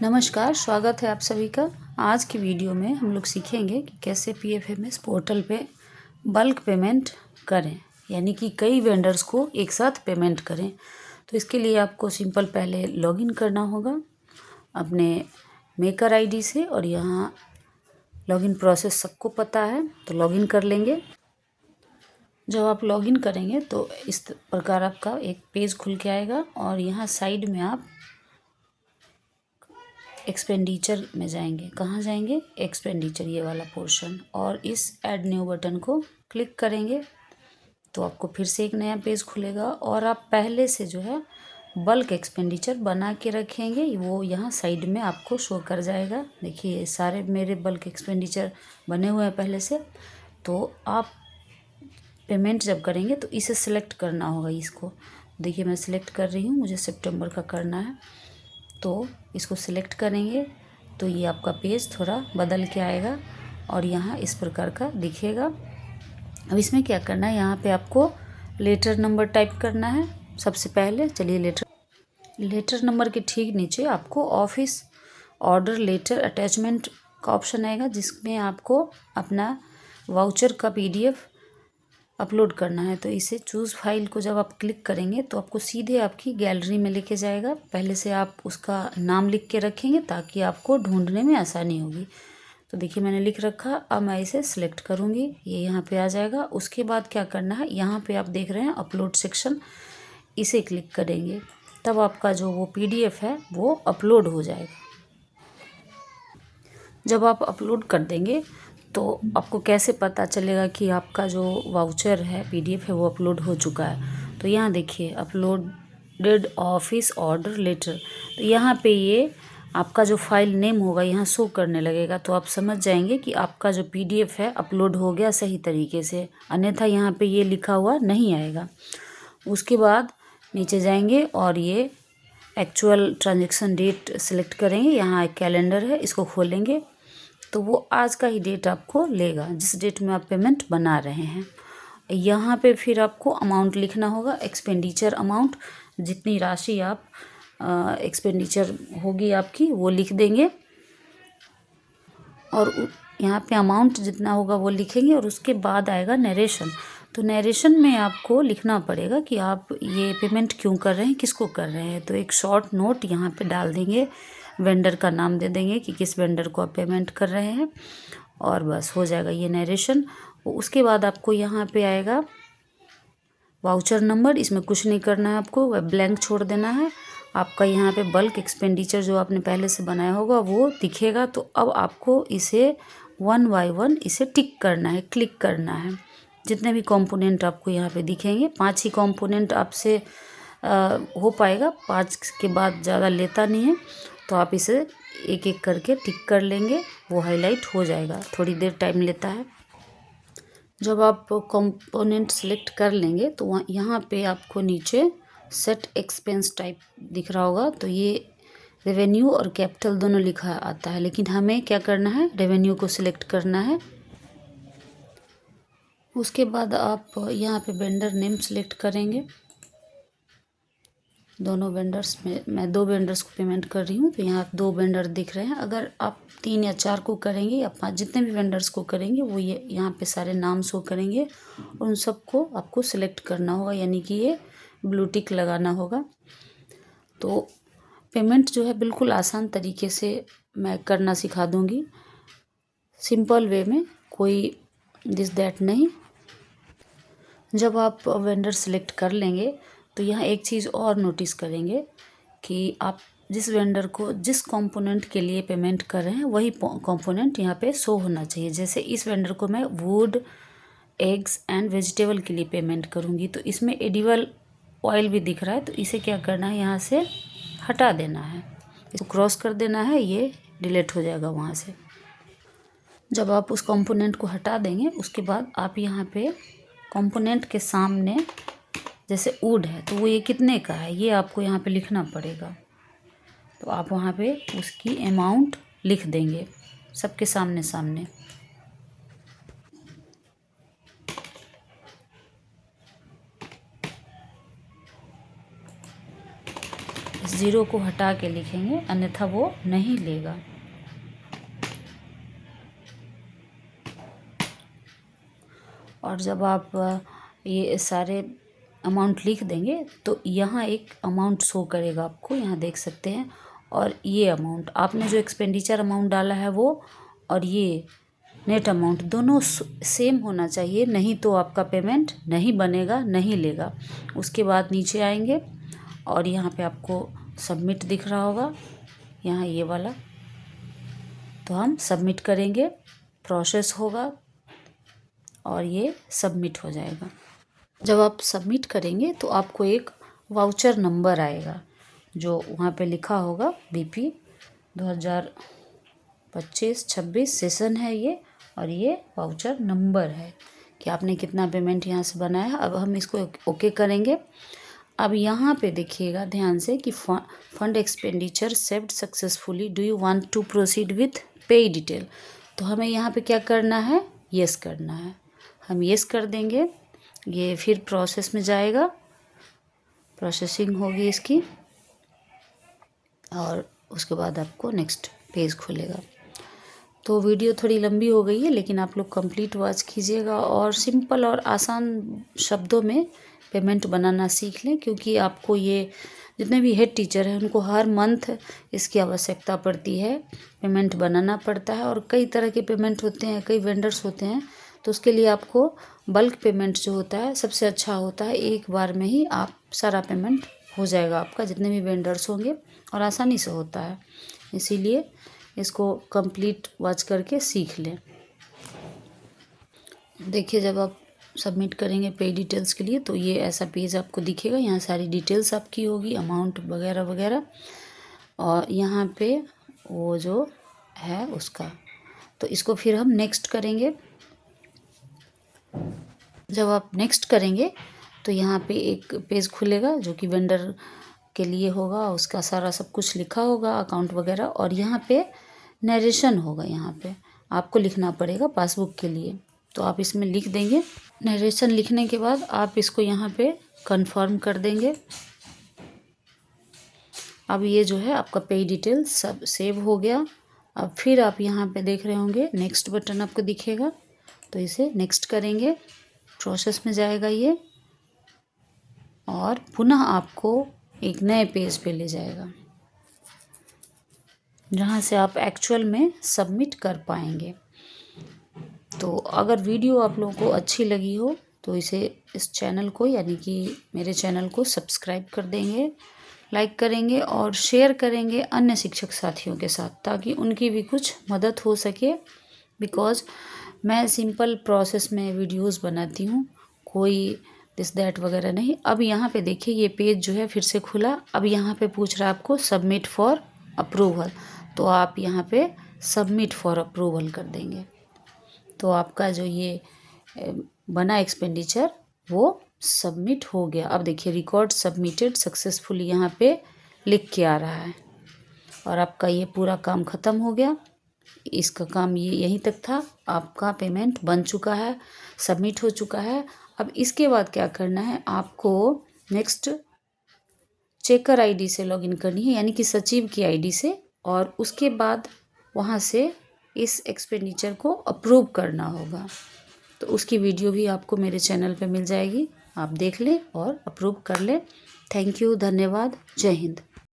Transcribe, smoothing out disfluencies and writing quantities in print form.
नमस्कार, स्वागत है आप सभी का। आज की वीडियो में हम लोग सीखेंगे कि कैसे पीएफएमएस पोर्टल पे बल्क पेमेंट करें, यानी कि कई वेंडर्स को एक साथ पेमेंट करें। तो इसके लिए आपको सिंपल पहले लॉगिन करना होगा अपने मेकर आईडी से, और यहाँ लॉगिन प्रोसेस सबको पता है तो लॉगिन कर लेंगे। जब आप लॉगिन करेंगे तो इस प्रकार आपका एक पेज खुल के आएगा और यहाँ साइड में आप एक्सपेंडिचर में जाएंगे। कहाँ जाएंगे? एक्सपेंडिचर, ये वाला पोर्शन, और इस ऐड न्यू बटन को क्लिक करेंगे तो आपको फिर से एक नया पेज खुलेगा और आप पहले से जो है बल्क एक्सपेंडिचर बना के रखेंगे, वो यहाँ साइड में आपको शो कर जाएगा। देखिए सारे मेरे बल्क एक्सपेंडिचर बने हुए हैं पहले से। तो आप पेमेंट जब करेंगे तो इसे सिलेक्ट करना होगा। इसको देखिए मैं सिलेक्ट कर रही हूँ, मुझे सितंबर का करना है, तो इसको सिलेक्ट करेंगे तो ये आपका पेज थोड़ा बदल के आएगा और यहाँ इस प्रकार का दिखेगा। अब इसमें क्या करना है, यहाँ पे आपको लेटर नंबर टाइप करना है सबसे पहले। चलिए लेटर नंबर के ठीक नीचे आपको ऑफिस ऑर्डर लेटर अटैचमेंट का ऑप्शन आएगा, जिसमें आपको अपना वाउचर का PDF अपलोड करना है। तो इसे चूज़ फाइल को जब आप क्लिक करेंगे तो आपको सीधे आपकी गैलरी में लेके जाएगा। पहले से आप उसका नाम लिख के रखेंगे ताकि आपको ढूंढने में आसानी होगी। तो देखिए मैंने लिख रखा, अब मैं इसे सिलेक्ट करूँगी, ये यहाँ पे आ जाएगा। उसके बाद क्या करना है, यहाँ पे आप देख रहे हैं अपलोड सेक्शन, इसे क्लिक करेंगे तब आपका जो वो PDF है वो अपलोड हो जाएगा। जब आप अपलोड कर देंगे तो आपको कैसे पता चलेगा कि आपका जो वाउचर है PDF है वो अपलोड हो चुका है? तो यहाँ देखिए अपलोडेड ऑफिस ऑर्डर लेटर, तो यहाँ पे ये आपका जो फाइल नेम होगा यहाँ शो करने लगेगा। तो आप समझ जाएंगे कि आपका जो PDF है अपलोड हो गया सही तरीके से, अन्यथा यहाँ पे ये लिखा हुआ नहीं आएगा। उसके बाद नीचे जाएंगे और ये एक्चुअल ट्रांजेक्शन डेट सेलेक्ट करेंगे। यहाँ एक कैलेंडर है, इसको खोलेंगे तो वो आज का ही डेट आपको लेगा जिस डेट में आप पेमेंट बना रहे हैं। यहाँ पे फिर आपको अमाउंट लिखना होगा, एक्सपेंडिचर अमाउंट, जितनी राशि आप एक्सपेंडिचर होगी आपकी वो लिख देंगे और यहाँ पे अमाउंट जितना होगा वो लिखेंगे। और उसके बाद आएगा नरेशन। तो नरेशन में आपको लिखना पड़ेगा कि आप ये पेमेंट क्यों कर रहे हैं, किसको कर रहे हैं। तो एक शॉर्ट नोट यहाँ पे डाल देंगे, वेंडर का नाम दे देंगे कि किस वेंडर को आप पेमेंट कर रहे हैं, और बस हो जाएगा ये नरेशन। उसके बाद आपको यहाँ पे आएगा वाउचर नंबर, इसमें कुछ नहीं करना है आपको, वह ब्लैंक छोड़ देना है। आपका यहाँ पे बल्क एक्सपेंडिचर जो आपने पहले से बनाया होगा वो दिखेगा। तो अब आपको इसे 1 बाय 1 इसे टिक करना है, क्लिक करना है। जितने भी कंपोनेंट आपको यहाँ पे दिखेंगे, 5 ही कंपोनेंट आपसे हो पाएगा, 5 के बाद ज़्यादा लेता नहीं है। तो आप इसे एक एक करके टिक कर लेंगे, वो हाईलाइट हो जाएगा, थोड़ी देर टाइम लेता है। जब आप कंपोनेंट सेलेक्ट कर लेंगे तो यहाँ पे आपको नीचे सेट एक्सपेंस टाइप दिख रहा होगा। तो ये रेवेन्यू और कैपिटल दोनों लिखा आता है, लेकिन हमें क्या करना है, रेवेन्यू को सिलेक्ट करना है। उसके बाद आप यहाँ पे वेंडर नेम सेलेक्ट करेंगे। दोनों वेंडर्स में मैं 2 वेंडर्स को पेमेंट कर रही हूँ, तो यहाँ 2 वेंडर दिख रहे हैं। अगर आप 3 या 4 को करेंगे या 5, जितने भी वेंडर्स को करेंगे वो ये यहाँ पे सारे नाम शो करेंगे और उन सबको आपको सिलेक्ट करना होगा, यानी कि ये ब्लू टिक लगाना होगा। तो पेमेंट जो है बिल्कुल आसान तरीके से मैं करना सिखा दूँगी, सिंपल वे में, कोई दिस दैट नहीं। जब आप वेंडर सेलेक्ट कर लेंगे तो यहाँ एक चीज़ और नोटिस करेंगे कि आप जिस वेंडर को जिस कंपोनेंट के लिए पेमेंट कर रहे हैं वही कंपोनेंट यहाँ पे शो होना चाहिए। जैसे इस वेंडर को मैं वुड, एग्स एंड वेजिटेबल के लिए पेमेंट करूँगी, तो इसमें एडिबल ऑयल भी दिख रहा है, तो इसे क्या करना है, यहाँ से हटा देना है, इसको क्रॉस कर देना है, ये डिलीट हो जाएगा वहाँ से। जब आप उस कंपोनेंट को हटा देंगे उसके बाद आप यहाँ पे कंपोनेंट के सामने जैसे वुड है तो वो ये कितने का है ये आपको यहाँ पे लिखना पड़ेगा। तो आप वहाँ पे उसकी अमाउंट लिख देंगे सबके सामने सामने। इस ज़ीरो को हटा के लिखेंगे, अन्यथा वो नहीं लेगा। और जब आप ये सारे अमाउंट लिख देंगे तो यहाँ एक अमाउंट शो करेगा आपको, यहाँ देख सकते हैं। और ये अमाउंट आपने जो एक्सपेंडिचर अमाउंट डाला है वो और ये नेट अमाउंट दोनों सेम होना चाहिए, नहीं तो आपका पेमेंट नहीं बनेगा, नहीं लेगा। उसके बाद नीचे आएंगे और यहाँ पे आपको सबमिट दिख रहा होगा, यहाँ ये वाला, तो हम सबमिट करेंगे, प्रोसेस होगा और ये सबमिट हो जाएगा। जब आप सबमिट करेंगे तो आपको एक वाउचर नंबर आएगा जो वहाँ पे लिखा होगा BP 2025-26 सेशन है ये, और ये वाउचर नंबर है कि आपने कितना पेमेंट यहाँ से बनाया। अब हम इसको ओके करेंगे। अब यहाँ पे देखिएगा ध्यान से कि fund expenditure saved successfully, do you want to proceed with pay detail. तो हमें यहाँ पे क्या करना है, येस करना है। हम येस कर देंगे, ये फिर प्रोसेस में जाएगा, प्रोसेसिंग होगी इसकी, और उसके बाद आपको नेक्स्ट पेज खुलेगा। तो वीडियो थोड़ी लंबी हो गई है, लेकिन आप लोग कंप्लीट वॉच कीजिएगा और सिंपल और आसान शब्दों में पेमेंट बनाना सीख लें, क्योंकि आपको ये जितने भी हेड टीचर हैं उनको हर मंथ इसकी आवश्यकता पड़ती है, पेमेंट बनाना पड़ता है। और कई तरह के पेमेंट होते हैं, कई वेंडर्स होते हैं, तो उसके लिए आपको बल्क पेमेंट जो होता है सबसे अच्छा होता है, एक बार में ही आप सारा पेमेंट हो जाएगा आपका, जितने भी वेंडर्स होंगे, और आसानी से होता है। इसीलिए इसको कंप्लीट वॉच करके सीख लें। देखिए जब आप सबमिट करेंगे पे डिटेल्स के लिए तो ये ऐसा पेज आपको दिखेगा, यहाँ सारी डिटेल्स आपकी होगी, अमाउंट वगैरह वगैरह, और यहाँ पे वो जो है उसका। तो इसको फिर हम नेक्स्ट करेंगे। जब आप नेक्स्ट करेंगे तो यहाँ पे एक पेज खुलेगा जो कि वेंडर के लिए होगा, उसका सारा सब कुछ लिखा होगा, अकाउंट वगैरह, और यहाँ पे नरेशन होगा। यहाँ पे आपको लिखना पड़ेगा पासबुक के लिए, तो आप इसमें लिख देंगे। नरेशन लिखने के बाद आप इसको यहाँ पे कंफर्म कर देंगे। अब ये जो है आपका पे डिटेल सब सेव हो गया। अब फिर आप यहाँ पे देख रहे होंगे नेक्स्ट बटन आपको दिखेगा, तो इसे नेक्स्ट करेंगे, प्रोसेस में जाएगा ये, और पुनः आपको एक नए पेज पे ले जाएगा जहाँ से आप एक्चुअल में सबमिट कर पाएंगे। तो अगर वीडियो आप लोगों को अच्छी लगी हो तो इस चैनल को, यानी कि मेरे चैनल को सब्सक्राइब कर देंगे, लाइक करेंगे और शेयर करेंगे अन्य शिक्षक साथियों के साथ, ताकि उनकी भी कुछ मदद हो सके। बिकॉज़ मैं सिंपल प्रोसेस में वीडियोस बनाती हूँ, कोई दिस दैट वगैरह नहीं। अब यहाँ पे देखिए ये पेज जो है फिर से खुला। अब यहाँ पे पूछ रहा है आपको सबमिट फॉर अप्रूवल, तो आप यहाँ पे सबमिट फॉर अप्रूवल कर देंगे, तो आपका जो ये बना एक्सपेंडिचर वो सबमिट हो गया। अब देखिए रिकॉर्ड सबमिटेड सक्सेसफुली यहाँ पे लिख के आ रहा है, और आपका ये पूरा काम ख़त्म हो गया। इसका काम ये यहीं तक था, आपका पेमेंट बन चुका है, सबमिट हो चुका है। अब इसके बाद क्या करना है, आपको नेक्स्ट चेकर आईडी से लॉगिन करनी है, यानी कि सचिव की आईडी से, और उसके बाद वहाँ से इस एक्सपेंडिचर को अप्रूव करना होगा। तो उसकी वीडियो भी आपको मेरे चैनल पे मिल जाएगी, आप देख लें और अप्रूव कर लें। थैंक यू, धन्यवाद, जय हिंद।